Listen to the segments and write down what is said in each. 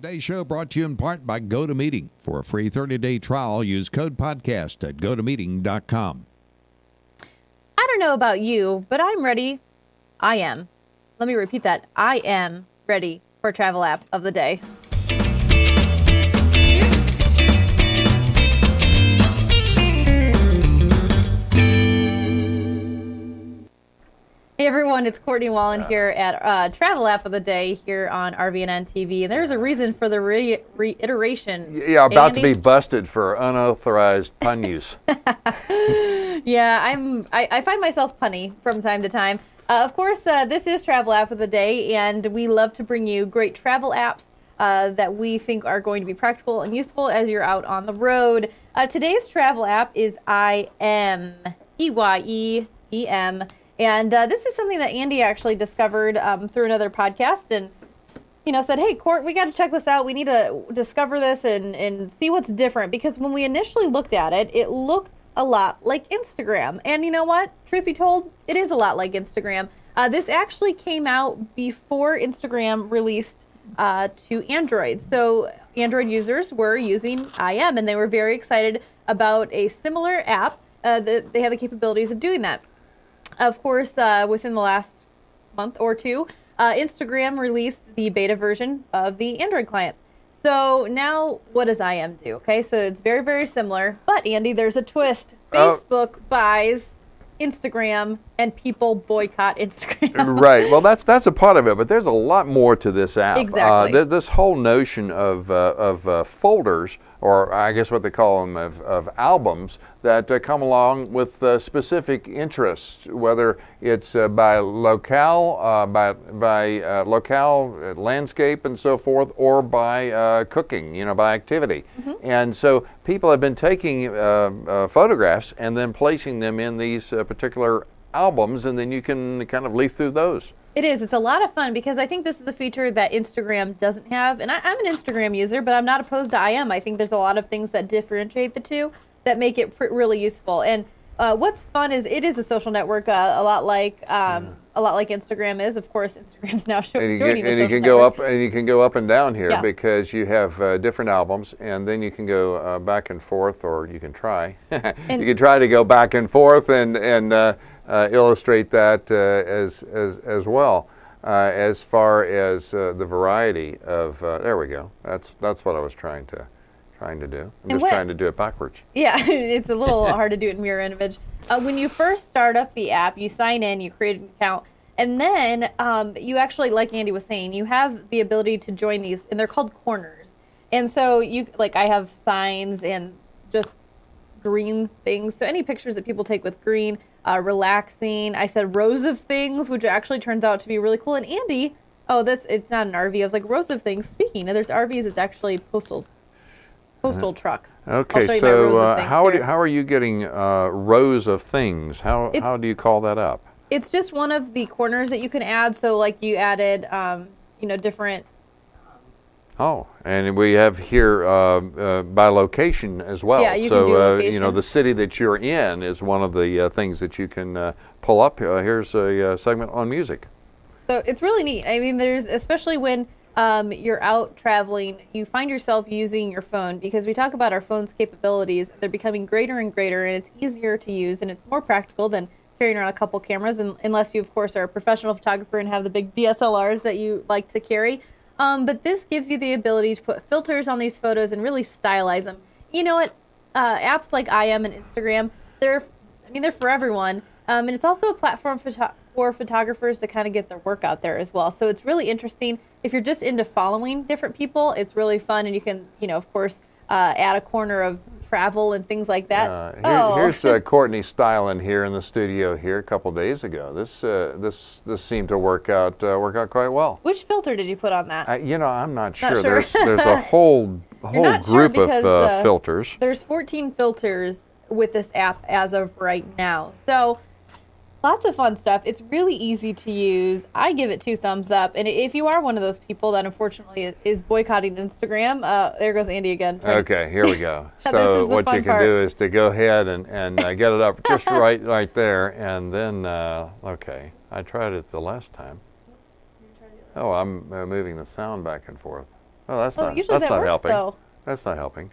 Today's show brought to you in part by GoToMeeting. For a free 30-day trial, use code podcast at gotomeeting.com. I don't know about you, but I'm ready. I am. Let me repeat that. I am ready for travel app of the day. Hey everyone, it's Courtney Wallen here at Travel App of the Day here on RVNN TV, and there's a reason for the reiteration. Yeah, about Andy? to be busted for unauthorized pun use. Yeah, I find myself punny from time to time. Of course, this is Travel App of the Day, and we love to bring you great travel apps that we think are going to be practical and useful as you're out on the road. Today's travel app is EyeEm, EyeEm. And this is something that Andy actually discovered through another podcast and, said, hey, Court, we got to check this out. We need to discover this and see what's different. Because when we initially looked at it, it looked a lot like Instagram. And you know what? Truth be told, it is a lot like Instagram. This actually came out before Instagram released to Android. So Android users were using EyeEm, and they were very excited about a similar app that they have the capabilities of doing that. Of course, within the last month or two, Instagram released the beta version of the Android client. So now what does EyeEm do? Okay, so it's very, very similar. But, Andy, there's a twist. Facebook buys Instagram and people boycott Instagram. Right. Well, that's a part of it, but there's a lot more to this app. Exactly. This whole notion of folders, or I guess what they call them, of albums that come along with specific interests, whether it's by locale, locale, landscape, and so forth, or by cooking, by activity. Mm-hmm. And so people have been taking photographs and then placing them in these particular albums, and then you can kind of leaf through those. It is. It's a lot of fun because I think this is a feature that Instagram doesn't have. And I'm an Instagram user, but I'm not opposed to EyeEm. I think there's a lot of things that differentiate the two that make it really useful. And what's fun is it is a social network, a lot like Instagram is. Of course, Instagram's now joining the social network. You can go up and down here, yeah, because you have different albums, and then you can go back and forth, or you can try. You can try to go back and forth and illustrate that as well. As far as the variety of, there we go. That's what I was trying to do. I'm just trying to do it backwards. Yeah, it's a little hard to do it in mirror image. When you first start up the app, you sign in, you create an account, and then you actually, like Andy was saying, you have the ability to join these, and they're called corners. And so I have signs and just green things. So any pictures that people take with green, relaxing. I said rows of things, which actually turns out to be really cool. And Andy, it's not an RV. I was like, rows of things. Speaking of, there's RVs, it's actually postal trucks. Okay, so how are you getting rows of things? How do you call that up? It's just one of the corners that you can add. So like you added, different. Oh, and we have here by location as well. Yeah, you can do location. The city that you're in is one of the things that you can pull up. Here's a segment on music. So it's really neat. I mean, especially when you're out traveling, you find yourself using your phone, because we talk about our phone's capabilities. They're becoming greater and greater, and it's easier to use, and it's more practical than carrying around a couple cameras, unless you, of course, are a professional photographer and have the big DSLRs that you like to carry. But this gives you the ability to put filters on these photos and really stylize them. You know what? Apps like EyeEm and Instagram, they're for everyone. And it's also a platform for photographers to kind of get their work out there as well. So it's really interesting. If you're just into following different people, it's really fun. And you can, of course, add a corner of travel and things like that. Here's Courtney styling here in the studio here a couple days ago. This seemed to work out quite well. Which filter did you put on that? I'm not sure. There's a whole group of filters. There's 14 filters with this app as of right now. So lots of fun stuff. It's really easy to use. I give it 2 thumbs up. And if you are one of those people that unfortunately is boycotting Instagram, there goes Andy again. Okay, here we go. So what you can do is to go ahead and get it up just right there, and then okay, I tried it the last time. Oh, I'm moving the sound back and forth. Oh, that's not. Usually That's that not works, helping. though. That's not helping.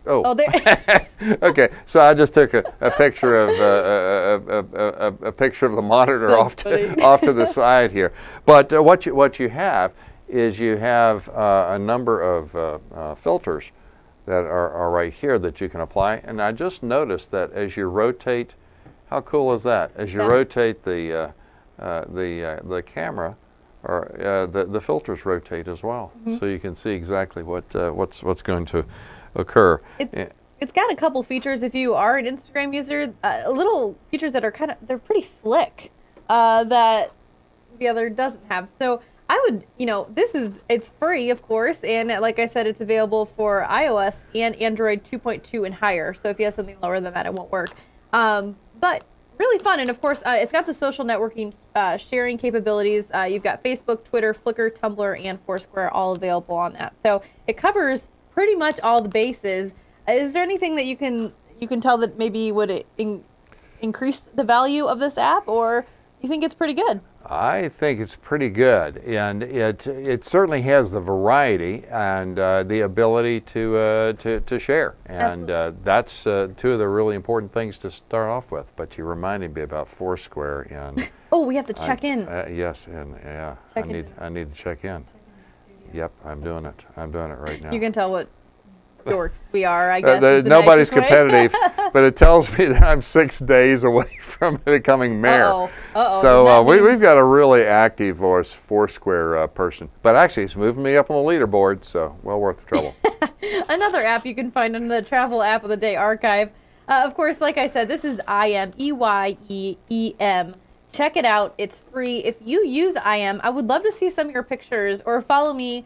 Oh. Oh, there. Okay, so I just took a picture of a picture of the monitor That's off funny. off to the side here. But what you have is you have a number of filters that are right here that you can apply. And I just noticed that as you rotate, how cool is that? As you rotate the camera, or the filters rotate as well, so you can see exactly what's going to occur. It's got a couple features if you are an Instagram user, little features that are they're pretty slick, that the other doesn't have. So I would, it's free, of course, and like I said, it's available for iOS and Android 2.2 and higher. So if you have something lower than that, it won't work. But really fun, and of course, it's got the social networking sharing capabilities. You've got Facebook, Twitter, Flickr, Tumblr, and Foursquare all available on that. So it covers pretty much all the bases. Is there anything that you can tell that maybe would increase the value of this app, or you think it's pretty good? I think it's pretty good, and it certainly has the variety and the ability to share, and that's two of the really important things to start off with. But you reminded me about Foursquare, and oh, we have to check in. Yes, and yeah, I need to check in. Yep, I'm doing it. I'm doing it right now. You can tell what dorks we are, I guess. Nobody's competitive, but it tells me that I'm 6 days away from becoming mayor. So we've got a really active Foursquare person. But actually, it's moving me up on the leaderboard, so well worth the trouble. Another app you can find in the Travel App of the Day archive. Of course, like I said, this is EyeEm, EyeEm. Check it out. It's free. If you use EyeEm, I would love to see some of your pictures, or follow me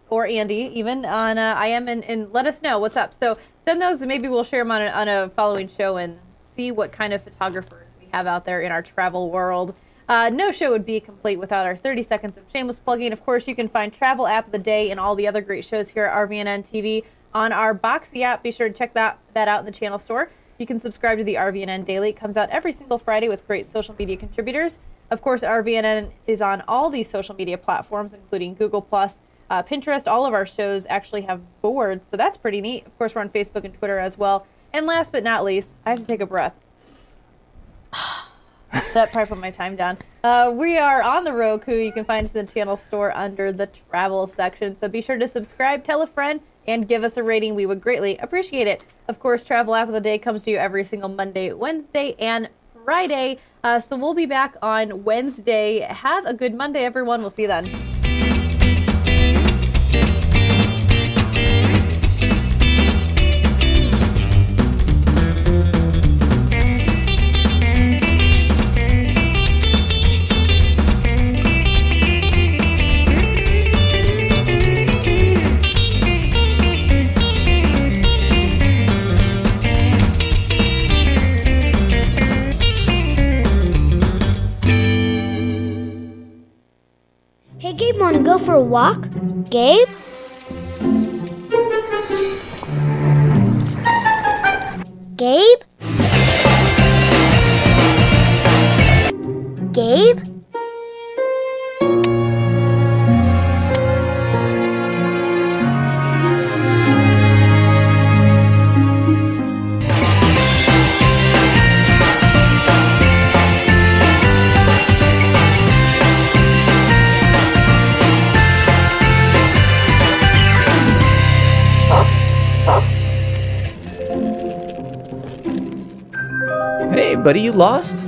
or Andy even on EyeEm, and let us know what's up. So send those, and maybe we'll share them on a following show and see what kind of photographers we have out there in our travel world. No show would be complete without our 30 seconds of shameless plugging. Of course, you can find Travel App of the Day and all the other great shows here at RVNN TV on our Boxee app. Be sure to check that out in the channel store. You can subscribe to the RVNN Daily. It comes out every single Friday with great social media contributors. Of course, RVNN is on all these social media platforms, including Google+, Pinterest. All of our shows actually have boards, so that's pretty neat. Of course, we're on Facebook and Twitter as well. And last but not least, I have to take a breath. That probably put my time down. We are on the Roku. You can find us in the channel store under the travel section. So be sure to subscribe, tell a friend, and give us a rating. We would greatly appreciate it. Of course, Travel App of the Day comes to you every single Monday, Wednesday, and Friday. So we'll be back on Wednesday. Have a good Monday, everyone. We'll see you then. Hey, Gabe, want to go for a walk? Gabe? Gabe? Gabe? Hey, buddy, you lost?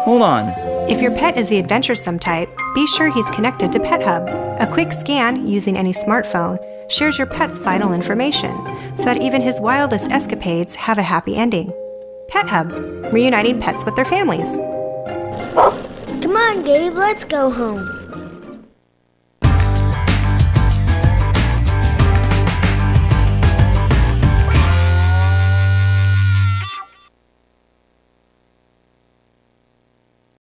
Hold on. If your pet is the adventuresome type, be sure he's connected to Pet Hub. A quick scan using any smartphone shares your pet's vital information so that even his wildest escapades have a happy ending. Pet Hub, reuniting pets with their families. Come on, Gabe, let's go home.